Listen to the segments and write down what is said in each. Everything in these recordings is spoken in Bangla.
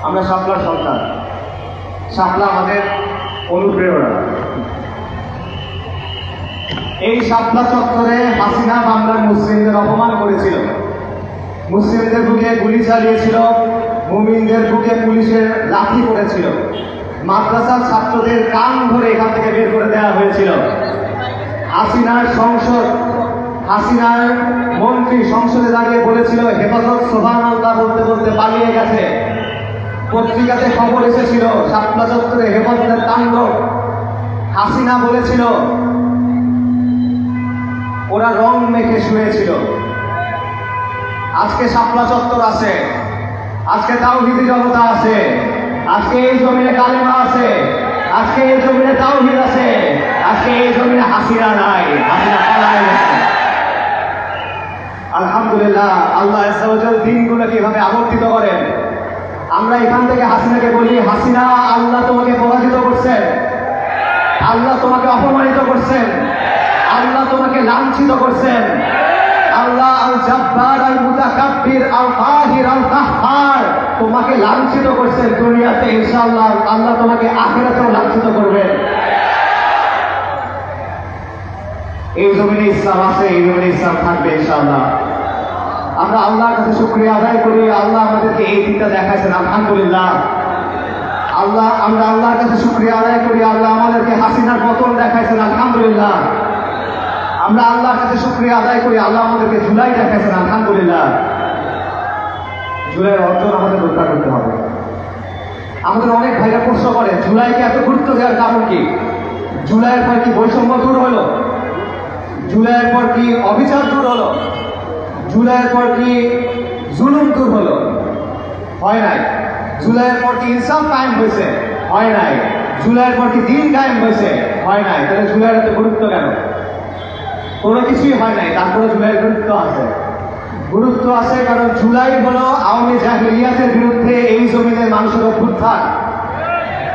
আমরা শাপলার সন্তান, শাপলা আমাদের অনুপ্রেরণা। এই শাপলা চত্বরে হাসিনা বাংলার মুসলিমদের অপমান করেছিল, মুসলিমদের বুকে গুলি চালিয়েছিল, মুমিনদের বুকে পুলিশের লাঠি করেছিল, মাদ্রাসার ছাত্রদের কান ধরে এখান থেকে বের করে দেওয়া হয়েছিল। হাসিনার সংসদ, হাসিনার মন্ত্রী সংসদে দাঁড়িয়ে বলেছিল হেফাজত সুবহানাল্লাহ বলতে বলতে পালিয়ে গেছে। পত্রিকাতে খবর এসেছিল শাপলা চত্বরে হেফাজতের তাণ্ডব। হাসিনা বলেছিল ওরা রং মেখে শুয়েছিল। আজকে শাপলা চত্বর আছে, আজকে তাওহীদি জনতা আছে, আজকে এই জমিনে কালেমা আছে, আজকে এই জমিনে তাওহীদ আছে, আজকে এই জমিনে হাসিনা নাই, হাসিনা পালায় গেছে। আলহামদুলিল্লাহ, আল্লাহ আযজা ওয়া জাল দিনগুলোকে এভাবে আবর্তিত করেন। আমরা এখান থেকে হাসিনাকে বলি, হাসিনা আল্লাহ তোমাকে পরাজিত করছেন, আল্লাহ তোমাকে অপমানিত করছেন, আল্লাহ তোমাকে লাঞ্ছিত করছেন। আল্লাহ আল জাব্বার আল মুতাকাব্বির আল কাহির আল কাহ্হার তোমাকে লাঞ্ছিত করছেন দুনিয়াতে, ইনশাআল্লাহ আল্লাহ তোমাকে আখিরাতেও লাঞ্ছিত করবেন। এই জমিনে ইসলাম আছে, এই জমিনে ইসলাম থাকবে ইনশাআল্লাহ। আমরা আল্লাহর কাছে শুকরিয়া আদায় করি, আল্লাহ আমাদেরকে এই দিনটা দেখাইছেন, আলহামদুলিল্লাহ। আমরা আল্লাহর কাছে শুকরিয়া আদায় করি, আল্লাহ আমাদেরকে হাসিনার পতন দেখাইছেন, আলহামদুলিল্লাহ। আমরা আল্লাহর কাছে শুকরিয়া আদায় করি, আল্লাহ আমাদেরকে জুলাই দেখাইছেন, আলহামদুলিল্লাহ। জুলাইয়ের অর্জন আমাদের রক্ষা করতে হবে। আমাদের অনেক ভাইরা প্রশ্ন করে জুলাইকে এত গুরুত্ব দেওয়ার কারণ কি? জুলাইয়ের পর কি বৈষম্য দূর হলো? জুলাইয়ের পর কি অবিচার দূর হলো? জুলাইয়ের পর কি জুলুম দূর হলো? হয় নাই। জুলাইয়ের পর কি ইনসাফ কায়েম হয়েছে? হয় নাই। জুলাইয়ের পর কি দিন কায়েম হয়েছে? হয় নাই। তাহলে জুলাইয়ের এত গুরুত্ব কেন? কোনো কিছুই হয় নাই, তারপরে জুলাইয়ের গুরুত্ব আছে। গুরুত্ব আছে কারণ জুলাই হলো আওয়ামী জাহিলিয়াতের বিরুদ্ধে এই জমিনের মানুষের অভ্যুত্থান।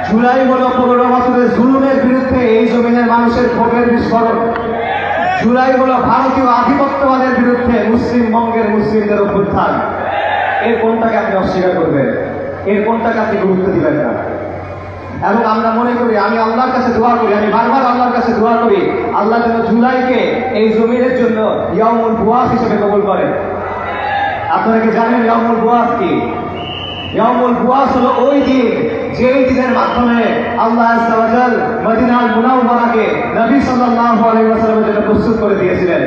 জুলাই হলো 15 বছরের জুলুমের বিরুদ্ধে এই জমিনের মানুষের ক্ষোভের বিস্ফোরণ। জুলাই হলো ভারতীয় আধিপত্যবাদের বিরুদ্ধে মুসলিমবঙ্গের মুসলিমদের অভ্যুত্থান। এর কোনটাকে আপনি অস্বীকার করবেন? এর কোনটাকে আপনি গুরুত্ব দিবেন না? এবং আমরা মনে করি, আমি আল্লাহর কাছে দোয়া করি, আমি বারবার আল্লাহর কাছে দোয়া করি, আল্লাহ যেন জুলাইকে এই জমিনের জন্য ইয়াউমুল বুআস হিসেবে কবুল করেন। আপনারা কি জানেন ইয়াউমুল বুআস কি? ইয়াউমুল বুআস হলো ওই দিন যেই দিনের মাধ্যমে আল্লাহ আযজা ওয়া জাল মদিনাল মুনাওয়ারাকে নবী সাল্লাল্লাহু আলাইহি ওয়াসাল্লামের জন্য প্রস্তুত করে দিয়েছিলেন।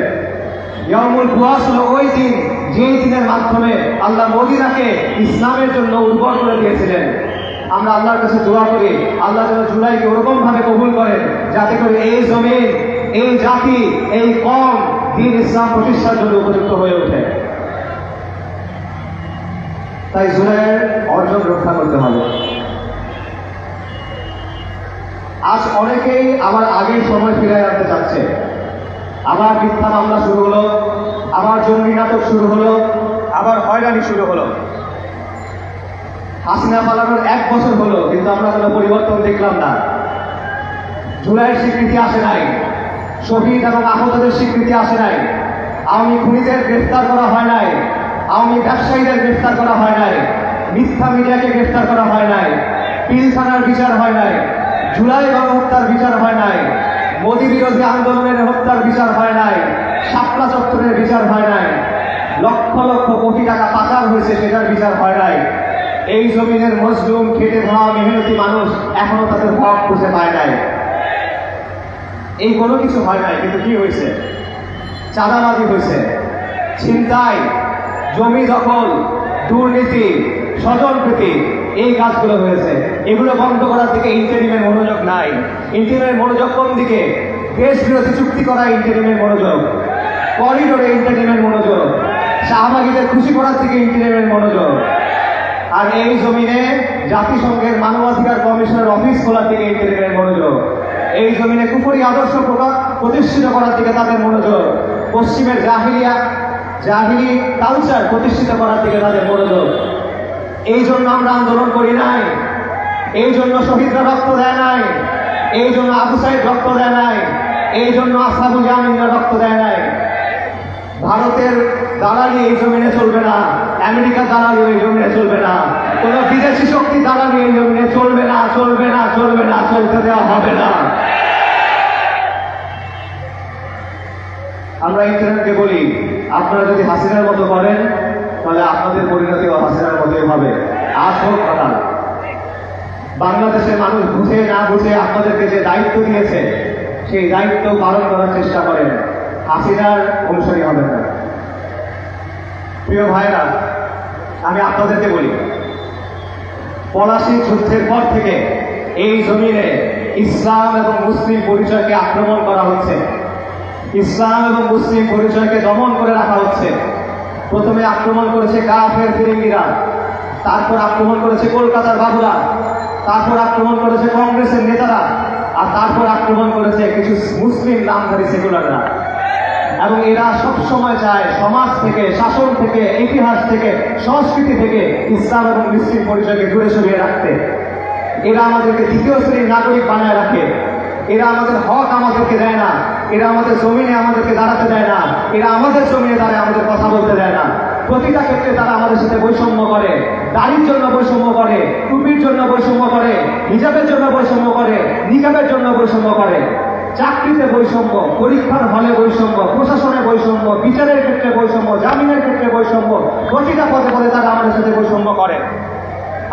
ইয়াউমুল বুআস হলো ওই দিন যেই দিনের মাধ্যমে আল্লাহ মদিনাকে ইসলামের জন্য উর্বর করে দিয়েছিলেন। আমরা আল্লাহর কাছে দোয়া করি, আল্লাহ যেন জুলাইকে ওরকম ভাবে কবুল করেন যাতে করে এই জমিন, এই জাতি, এই কওম দ্বীন ইসলাম প্রতিষ্ঠার জন্য উপযুক্ত হয়ে ওঠে। তাই জুলাইয়ের অর্জন রক্ষা করতে হবে। আজ অনেকেই আবার আগের সময় ফিরে আনতে চাচ্ছে। আবার মিথ্যা মামলা শুরু হলো, আবার জঙ্গি নাটক শুরু হলো, আবার হয়রানি শুরু হলো। হাসিনা পালানোর 1 বছর হলো, কিন্তু আমরা কোনো পরিবর্তন দেখলাম না। জুলাইয়ের স্বীকৃতি আসে নাই, শহীদ এবং আহতদের স্বীকৃতি আসে নাই, আওয়ামী খুনিদের গ্রেফতার করা হয় নাই, আওয়ামী ব্যবসায়ীদের গ্রেফতার করা হয় নাই, মিথ্যা মিডিয়াকে গ্রেফতার করা হয় নাই, পিলখানার বিচার হয় নাই, জুলাই গণহত্যার বিচার হয় নাই, মোদী বিরোধী আন্দোলনের হত্যার বিচার হয় নাই, শাপলা চত্বরের বিচার হয় নাই, লক্ষ লক্ষ কোটি টাকা পাচার হয়েছে সেটার বিচার হয় নাই। এই জমিনের মজলুম, খেটে খাওয়া মেহনতি মানুষ এখনো তাদের হক খুঁজে পায় নাই। এই কোনো কিছু হয় নাই, কিন্তু কি হয়েছে? চাঁদাবাজি হয়েছে, ছিনতাই, জমি দখল, দুর্নীতি, স্বজনপ্রীতি, এই কাজগুলো হয়েছে। এগুলো বন্ধ করার দিকে ইন্টারিমের মনোযোগ নাই। ইন্টারিমের মনোযোগ কোন দিকে? দেশ বিরোধী চুক্তি করা ইন্টারিমের মনোযোগ, করিডোরে ইন্টারিমের মনোযোগ, শাহবাগীদের খুশি করার দিকে ইন্টারিমের মনোযোগ। আর এই জমিনে জাতিসংঘের মানবাধিকার কমিশনের অফিস খোলার দিকে ইন্টারিমের মনোযোগ। এই জমিনে কুফরি আদর্শ প্রতিষ্ঠিত করার দিকে তাদের মনোযোগ। পশ্চিমের জাহিলি কালচার প্রতিষ্ঠিত করার দিকে তাদের মনোযোগ। এই জন্য আমরা আন্দোলন করি নাই, এই জন্য শহীদরা রক্ত দেয় নাই, এই জন্য আবু সাইদ রক্ত দেয় নাই, এই জন্য আসহাবুল ইয়ামিনরা রক্ত দেয় নাই। ভারতের দালালি এই জমিনে চলবে না, আমেরিকার দালালি এই জমিনে চলবে না, কোন বিদেশি শক্তি দাঁড়াবে এই জমিনে চলবে না, চলবে না, চলবে না, চলতে দেওয়া হবে না। আমরা ইন্টারনেটকে বলি, আপনারা যদি হাসিনার মতো করেন তাহলে আপনাদের পরিণতিও হাসিনার মতোই হবে। আজ হোক কথা, বাংলাদেশের মানুষ বুঝে না বুঝে আপনাদেরকে যে দায়িত্ব দিয়েছে সেই দায়িত্ব পালন করার চেষ্টা করেন, হাসিনার অনুসারী হবেন না। প্রিয় ভাইরা, আমি আপনাদেরকে বলি, পলাশী যুদ্ধের পর থেকে এই জমিনে ইসলাম এবং মুসলিম পরিচয়কে আক্রমণ করা হচ্ছে, ইসলাম এবং মুসলিম পরিচয়কে দমন করে রাখা হচ্ছে। প্রথমে আক্রমণ করেছে কাফের ফিরিঙ্গিরা, তারপর আক্রমণ করেছে কলকাতার বাবুরা, তারপর আক্রমণ করেছে কংগ্রেসের নেতারা, আর তারপর আক্রমণ করেছে কিছু মুসলিম নামধারী সেকুলাররা। এবং এরা সবসময় চায় সমাজ থেকে, শাসন থেকে, ইতিহাস থেকে, সংস্কৃতি থেকে ইসলাম এবং মুসলিম পরিচয়কে দূরে সরিয়ে রাখতে। এরা আমাদেরকে দ্বিতীয় শ্রেণীর নাগরিক বানায় রাখে, এরা আমাদের হক আমাদেরকে দেয় না, এরা আমাদের জমিনে আমাদেরকে দাঁড়াতে দেয় না, এরা আমাদের জমিনে দাঁড়ায় আমাদের কথা বলতে দেয় না। প্রতিটা ক্ষেত্রে তারা আমাদের সাথে বৈষম্য করে, দাড়ির জন্য বৈষম্য করে, টুপির জন্য বৈষম্য করে, হিজাবের জন্য বৈষম্য করে, নিকাবের জন্য বৈষম্য করে, চাকরিতে বৈষম্য, পরীক্ষার হলে বৈষম্য, প্রশাসনে বৈষম্য, বিচারের ক্ষেত্রে বৈষম্য, জামিনের ক্ষেত্রে বৈষম্য, প্রতিটা পদে পদে তারা আমাদের সাথে বৈষম্য করে।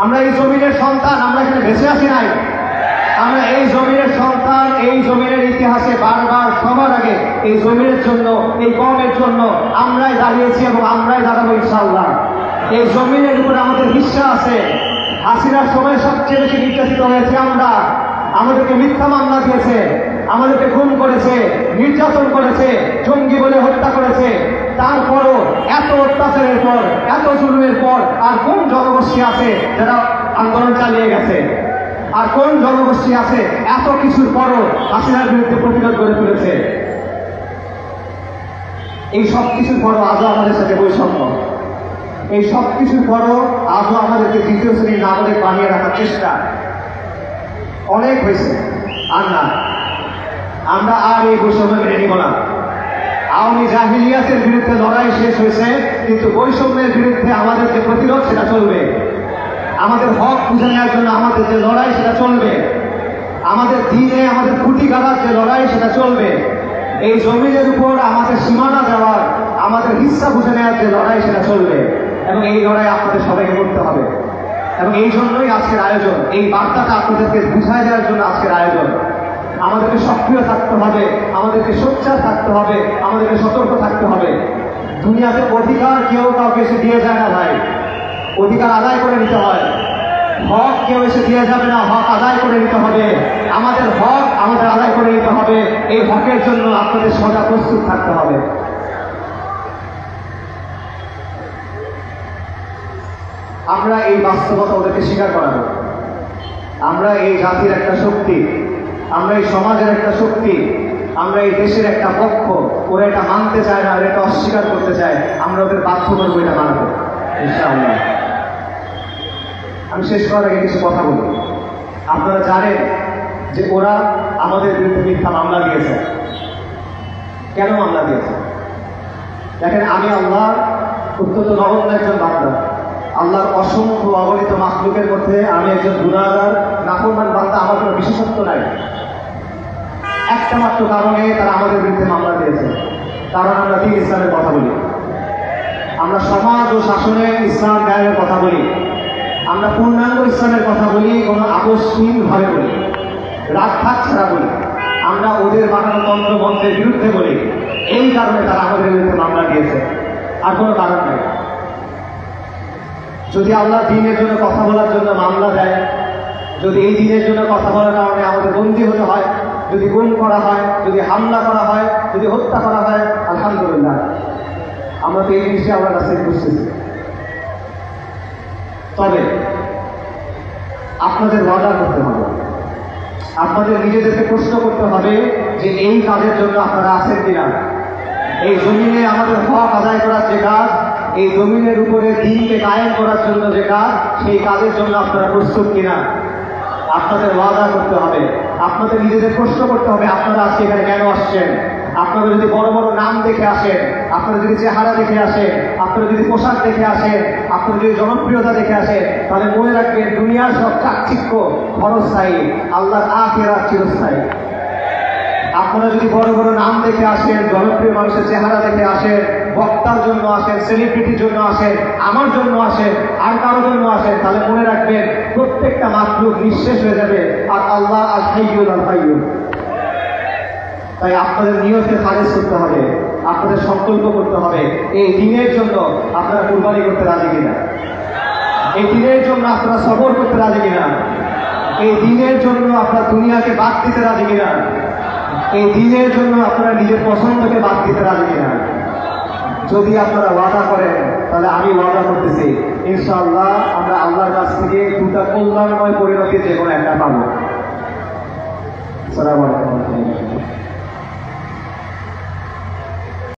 আমরা এই জমিনের সন্তান, আমরা এখানে বেঁচে আছি নাই, আমরা এই জমিনের সন্তান। এই জমিনের ইতিহাসে বারবার সবার আগে এই জমিনের জন্য, এই কমের জন্য আমরাই দাঁড়িয়েছি এবং আমরাই দাঁড়াবো ইনশাআল্লাহ। এই জমিনের উপর আমাদের হিস্সা আছে। হাসিনার সময় সবচেয়ে বেশি নির্যাতিত হয়েছে আমরা, আমাদেরকে মিথ্যা মামলা দিয়েছে, আমাদেরকে খুন করেছে, নির্যাতন করেছে, জঙ্গি বলে হত্যা করেছে। তারপরও এত অত্যাচারের পর, এত জুলুমের পর আর কোন জনগোষ্ঠী আছে যারা আন্দোলন চালিয়ে গেছে? আর কোন জনগোষ্ঠী আছে এত কিছুর পরও হাসিনার বিরুদ্ধে প্রতিরোধ গড়ে তুলেছে? এই সব কিছুর পরও আজও আমাদের সাথে বৈষম্য, এই সব কিছুর পরও আজও আমাদেরকে দ্বিতীয় শ্রেণীর নাগরিক বানিয়ে রাখার চেষ্টা। অনেক হয়েছে, আর না, আমরা আর এই বৈষম্য মেনে নিব না। আওয়ামী জাহিলিয়াতের বিরুদ্ধে লড়াই শেষ হয়েছে, কিন্তু বৈষম্যের বিরুদ্ধে আমাদের যে প্রতিরোধ সেটা চলবে। আমাদের হক বুঝে নেওয়ার জন্য আমাদের যে লড়াই সেটা চলবে। আমাদের দিনে আমাদের খুঁটি গাড়ার যে লড়াই সেটা চলবে। এই জমিনের উপর আমাদের সীমানা দেওয়ার, আমাদের হিস্সা বুঝে নেওয়ার যে লড়াই সেটা চলবে। এবং এই লড়াই আপনাদের সবাইকে করতে হবে। এবং এই জন্যই আজকের আয়োজন, এই বার্তাটা আপনাদেরকে বুঝাই দেওয়ার জন্য আজকের আয়োজন। আমাদেরকে সক্রিয় থাকতে হবে, আমাদেরকে সোচ্চার থাকতে হবে, আমাদেরকে সতর্ক থাকতে হবে। দুনিয়াতে অধিকার কেউ কাউকে এসে দিয়ে যায় না ভাই, অধিকার আদায় করে নিতে হয়। হক কেউ এসে দিয়ে যাবে না, হক আদায় করে নিতে হবে। আমাদের হক আমাদের আদায় করে নিতে হবে। এই হকের জন্য আপনাদের সদা প্রস্তুত থাকতে হবে। আমরা এই বাস্তবতা ওদেরকে স্বীকার করাবো। আমরা এই জাতির একটা শক্তি, আমরা এই সমাজের একটা শক্তি, আমরা এই দেশের একটা পক্ষ। ওরা এটা মানতে চায় না, ওরা এটা অস্বীকার করতে চায়, আমরা ওদের বাধ্য করবো এটা মানবো ইনশাআল্লাহ। আমি শেষ করার আগে কিছু কথা বলি। আপনারা জানেন যে ওরা আমাদের বিরুদ্ধে মিথ্যা মামলা দিয়েছে। কেন মামলা দিয়েছে? দেখেন, আমি আল্লাহ অত্যন্ত নগণ্য একজন বান্দা। আল্লাহর অসংখ্য অগণিত মাখলুকের মধ্যে আমি একজন গুনাহগার, নাফরমান বান্দা। আমার কোনো বিশেষত্ব নাই। একটা মাত্র কারণে তারা আমাদের বিরুদ্ধে মামলা দিয়েছে, কারণ আমরা দিন ইসলামের কথা বলি, আমরা সমাজ ও শাসনে ইসলাম কায়েমের কথা বলি, আমরা পূর্ণাঙ্গ ইসলামের কথা বলি, কোনো আপোষহীনভাবে বলি, রাগভাগ ছাড়া বলি। আমরা ওদের বানানো তন্ত্রমন্ত্রের বিরুদ্ধে বলি। এই কারণে তারা আমাদের বিরুদ্ধে মামলা দিয়েছে, আর কোনো কারণ নেই। যদি আল্লাহ দ্বীনের জন্য কথা বলার জন্য মামলা দেয়, যদি এই দ্বীনের জন্য কথা বলার কারণে আমাদের বন্দী হতে হয়, যদি গুম করা হয়, যদি হামলা করা হয়, যদি হত্যা করা হয়, আলহামদুলিল্লাহ, আমরা তো এই জিনিসটা আমার কাছে বুঝতেছি। তবে আপনাদের ওয়াদা করতে হবে, আপনাদের নিজেদেরকে প্রশ্ন করতে হবে যে এই কাজের জন্য আপনারা আছেন কিনা। এই জমিনে আমাদের হক আদায় করার যে কাজ, এই জমিনের উপরে দিনকে কায়েম করার জন্য যে কাজ, সেই কাজের জন্য আপনারা প্রস্তুত কিনা। আপনাদের ওয়াদা করতে হবে, আপনাদের নিজেদের প্রশ্ন করতে হবে আপনারা আজকে এখানে কেন আসছেন। আপনারা যদি বড় বড় নাম দেখে আসেন, আপনারা যদি চেহারা দেখে আসেন, আপনারা যদি পোশাক দেখে আসেন, আপনারা যদি জনপ্রিয়তা দেখে আসেন, তাহলে মনে রাখবেন দুনিয়ার সব চাকচিক্য ক্ষণস্থায়ী, আল্লাহর আখিরাত চিরস্থায়ী। আপনারা যদি বড় বড় নাম দেখে আসেন, জনপ্রিয় মানুষের চেহারা দেখে আসেন, বক্তার জন্য আসেন, সেলিব্রিটির জন্য আসেন, আমার জন্য আসেন, আর কারোর জন্য আসেন, তাহলে মনে রাখবেন প্রত্যেকটা মাখলুক নিঃশেষ হয়ে যাবে, আর আল্লাহ আল হাইয়ুল আল হাইয়ুল। তাই আপনাদের নিয়তে খালেজ করতে হবে, আপনাদের সংকল্প করতে হবে, এই দিনের জন্য আপনারা কুরবানি করতে রাজি কিনা, এই দিনের জন্য আপনারা সবর করতে রাজি কিনা, এই দিনের জন্য আপনারা দুনিয়াকে বাদ দিতে রাজি কিনা, এই দিনের জন্য আপনারা নিজের পছন্দকে বাদ দিতে রাজি কিনা। যদি আপনারা ওয়াদা করেন, তাহলে আমি ওয়াদা করতেছি ইনশাআল্লাহ আমরা আল্লাহর কাছ থেকে দুটা কল্যাণময় পরিণতি যে কোনো একটা পাবো। আসসালামু আলাইকুম।